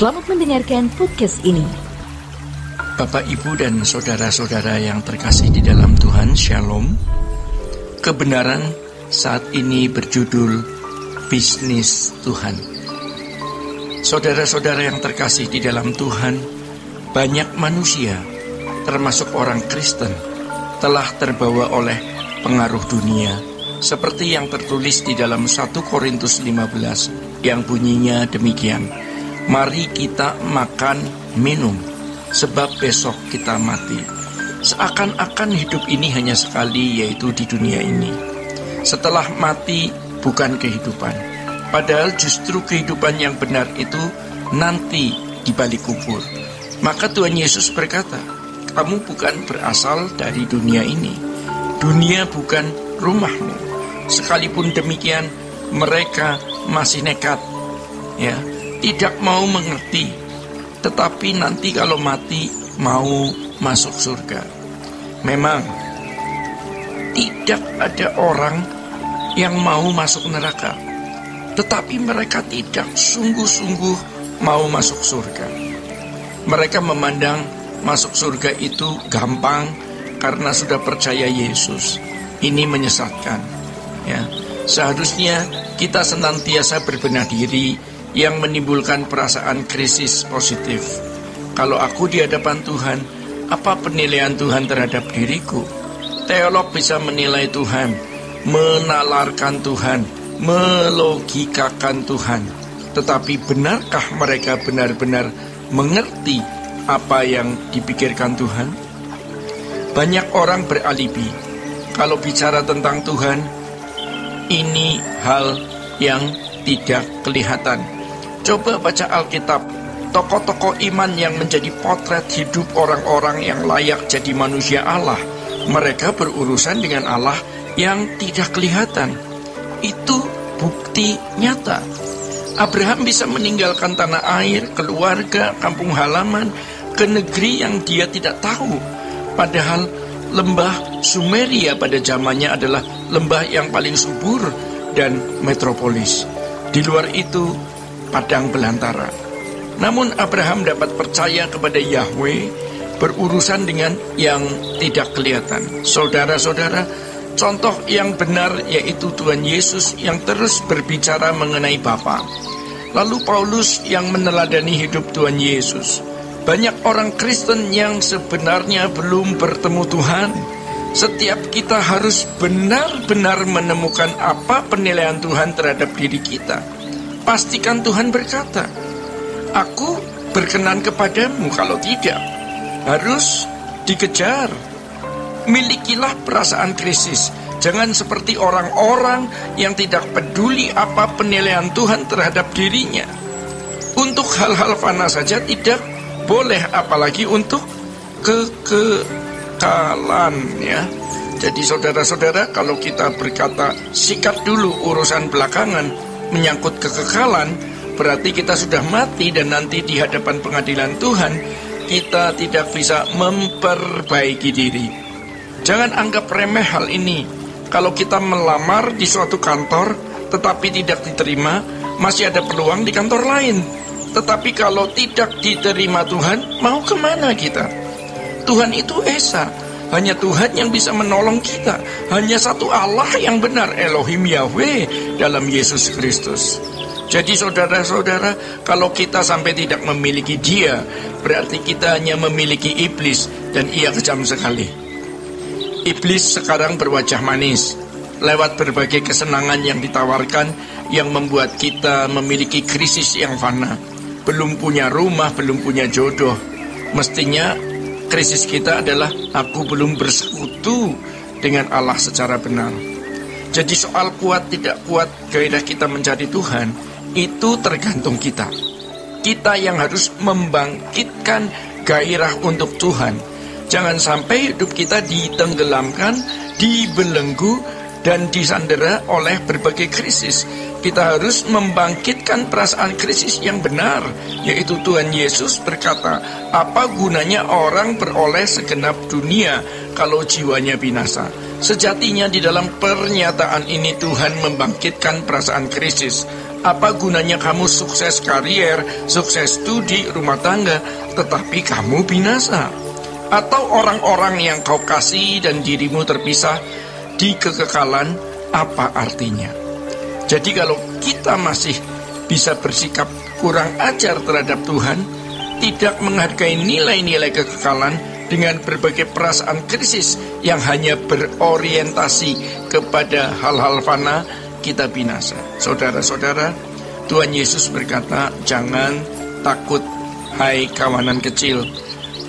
Selamat mendengarkan podcast ini. Bapak, Ibu, dan saudara-saudara yang terkasih di dalam Tuhan, Shalom. Kebenaran saat ini berjudul Bisnis Tuhan. Saudara-saudara yang terkasih di dalam Tuhan, banyak manusia, termasuk orang Kristen, telah terbawa oleh pengaruh dunia, seperti yang tertulis di dalam 1 Korintus 15, yang bunyinya demikian: mari kita makan, minum, sebab besok kita mati. Seakan-akan hidup ini hanya sekali, yaitu di dunia ini. Setelah mati bukan kehidupan. Padahal justru kehidupan yang benar itu nanti di balik kubur. Maka Tuhan Yesus berkata, kamu bukan berasal dari dunia ini. Dunia bukan rumahmu. Sekalipun demikian, mereka masih nekat, ya, tidak mau mengerti, tetapi nanti kalau mati mau masuk surga. Memang tidak ada orang yang mau masuk neraka, tetapi mereka tidak sungguh-sungguh mau masuk surga. Mereka memandang masuk surga itu gampang karena sudah percaya Yesus. Ini menyesatkan, ya. Seharusnya kita senantiasa berbenah diri, yang menimbulkan perasaan krisis positif. Kalau aku di hadapan Tuhan, apa penilaian Tuhan terhadap diriku? Teolog bisa menilai Tuhan, menalarkan Tuhan, melogikakan Tuhan. Tetapi benarkah mereka benar-benar mengerti apa yang dipikirkan Tuhan? Banyak orang beralibi. Kalau bicara tentang Tuhan, ini hal yang tidak kelihatan. Coba baca Alkitab, tokoh-tokoh iman yang menjadi potret hidup orang-orang yang layak jadi manusia Allah. Mereka berurusan dengan Allah yang tidak kelihatan. Itu bukti nyata. Abraham bisa meninggalkan tanah air, keluarga, kampung halaman, ke negeri yang dia tidak tahu. Padahal lembah Sumeria pada zamannya adalah lembah yang paling subur dan metropolis. Di luar itu padang belantara. Namun Abraham dapat percaya kepada Yahweh, berurusan dengan yang tidak kelihatan. Saudara-saudara, contoh yang benar yaitu Tuhan Yesus yang terus berbicara mengenai Bapa. Lalu Paulus yang meneladani hidup Tuhan Yesus. Banyak orang Kristen yang sebenarnya belum bertemu Tuhan. Setiap kita harus benar-benar menemukan apa penilaian Tuhan terhadap diri kita. Pastikan Tuhan berkata, aku berkenan kepadamu. Kalau tidak, harus dikejar. Milikilah perasaan krisis. Jangan seperti orang-orang yang tidak peduli apa penilaian Tuhan terhadap dirinya. Untuk hal-hal fana saja tidak boleh, apalagi untuk kekekalan, ya. Jadi saudara-saudara, kalau kita berkata sikat dulu urusan belakangan menyangkut kekekalan, berarti kita sudah mati dan nanti di hadapan pengadilan Tuhan kita tidak bisa memperbaiki diri. Jangan anggap remeh hal ini. Kalau kita melamar di suatu kantor tetapi tidak diterima, masih ada peluang di kantor lain. Tetapi kalau tidak diterima Tuhan, mau kemana kita? Tuhan itu esa. Hanya Tuhan yang bisa menolong kita. Hanya satu Allah yang benar, Elohim Yahweh dalam Yesus Kristus. Jadi saudara-saudara, kalau kita sampai tidak memiliki Dia, berarti kita hanya memiliki iblis, dan ia kejam sekali. Iblis sekarang berwajah manis, lewat berbagai kesenangan yang ditawarkan, yang membuat kita memiliki krisis yang fana. Belum punya rumah, belum punya jodoh. Mestinya krisis kita adalah aku belum bersekutu dengan Allah secara benar. Jadi soal kuat tidak kuat gairah kita mencari Tuhan, itu tergantung kita. Kita yang harus membangkitkan gairah untuk Tuhan. Jangan sampai hidup kita ditenggelamkan, dibelenggu, dan disandera oleh berbagai krisis. Kita harus membangkitkan perasaan krisis yang benar, yaitu Tuhan Yesus berkata, apa gunanya orang beroleh segenap dunia kalau jiwanya binasa? Sejatinya di dalam pernyataan ini Tuhan membangkitkan perasaan krisis. Apa gunanya kamu sukses karier, sukses studi, rumah tangga, tetapi kamu binasa? Atau orang-orang yang kau kasih dan dirimu terpisah di kekekalan, apa artinya? Jadi kalau kita masih bisa bersikap kurang ajar terhadap Tuhan, tidak menghargai nilai-nilai kekekalan dengan berbagai perasaan krisis yang hanya berorientasi kepada hal-hal fana, kita binasa. Saudara-saudara, Tuhan Yesus berkata, jangan takut, hai kawanan kecil.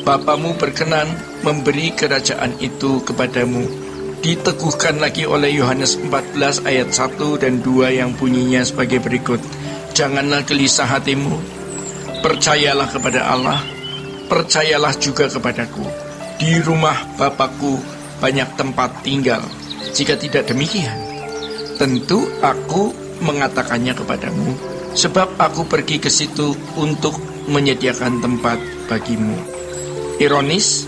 Bapamu berkenan memberi kerajaan itu kepadamu. Diteguhkan lagi oleh Yohanes 14 ayat 1 dan 2 yang bunyinya sebagai berikut. Janganlah gelisah hatimu, percayalah kepada Allah, percayalah juga kepadaku. Di rumah Bapakku banyak tempat tinggal. Jika tidak demikian, tentu aku mengatakannya kepadamu, sebab aku pergi ke situ untuk menyediakan tempat bagimu. Ironis,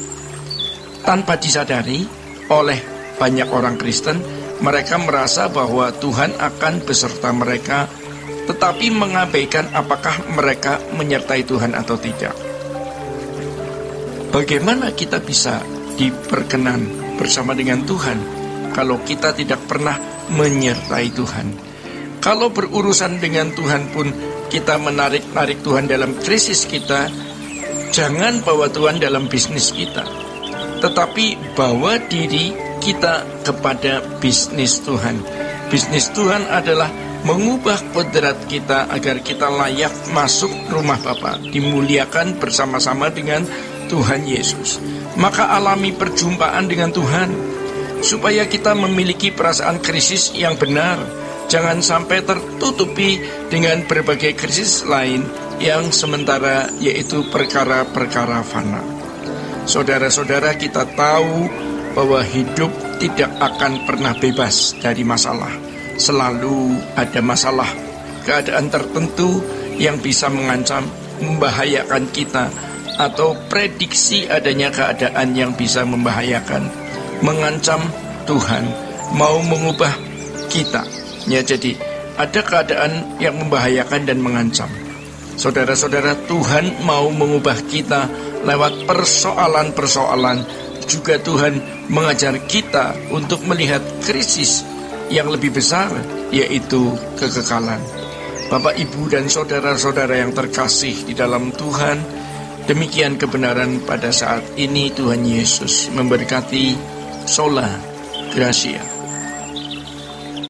tanpa disadari oleh banyak orang Kristen, mereka merasa bahwa Tuhan akan beserta mereka, tetapi mengabaikan apakah mereka menyertai Tuhan atau tidak. Bagaimana kita bisa diperkenan bersama dengan Tuhan kalau kita tidak pernah menyertai Tuhan? Kalau berurusan dengan Tuhan pun kita menarik-narik Tuhan dalam krisis kita, jangan bawa Tuhan dalam bisnis kita, tetapi bawa diri kita kepada bisnis Tuhan. Bisnis Tuhan adalah mengubah kodrat kita agar kita layak masuk rumah Bapa, dimuliakan bersama-sama dengan Tuhan Yesus. Maka alami perjumpaan dengan Tuhan, supaya kita memiliki perasaan krisis yang benar. Jangan sampai tertutupi dengan berbagai krisis lain yang sementara, yaitu perkara-perkara fana. Saudara-saudara, kita tahu bahwa hidup tidak akan pernah bebas dari masalah. Selalu ada masalah, keadaan tertentu yang bisa mengancam, membahayakan kita, atau prediksi adanya keadaan yang bisa membahayakan, mengancam Tuhan, mau mengubah kita. Ya, jadi ada keadaan yang membahayakan dan mengancam. Saudara-saudara, Tuhan mau mengubah kita lewat persoalan-persoalan. Juga Tuhan mengajar kita untuk melihat krisis yang lebih besar, yaitu kekekalan. Bapak, Ibu, dan saudara-saudara yang terkasih di dalam Tuhan, demikian kebenaran pada saat ini. Tuhan Yesus memberkati. Sola Gracia.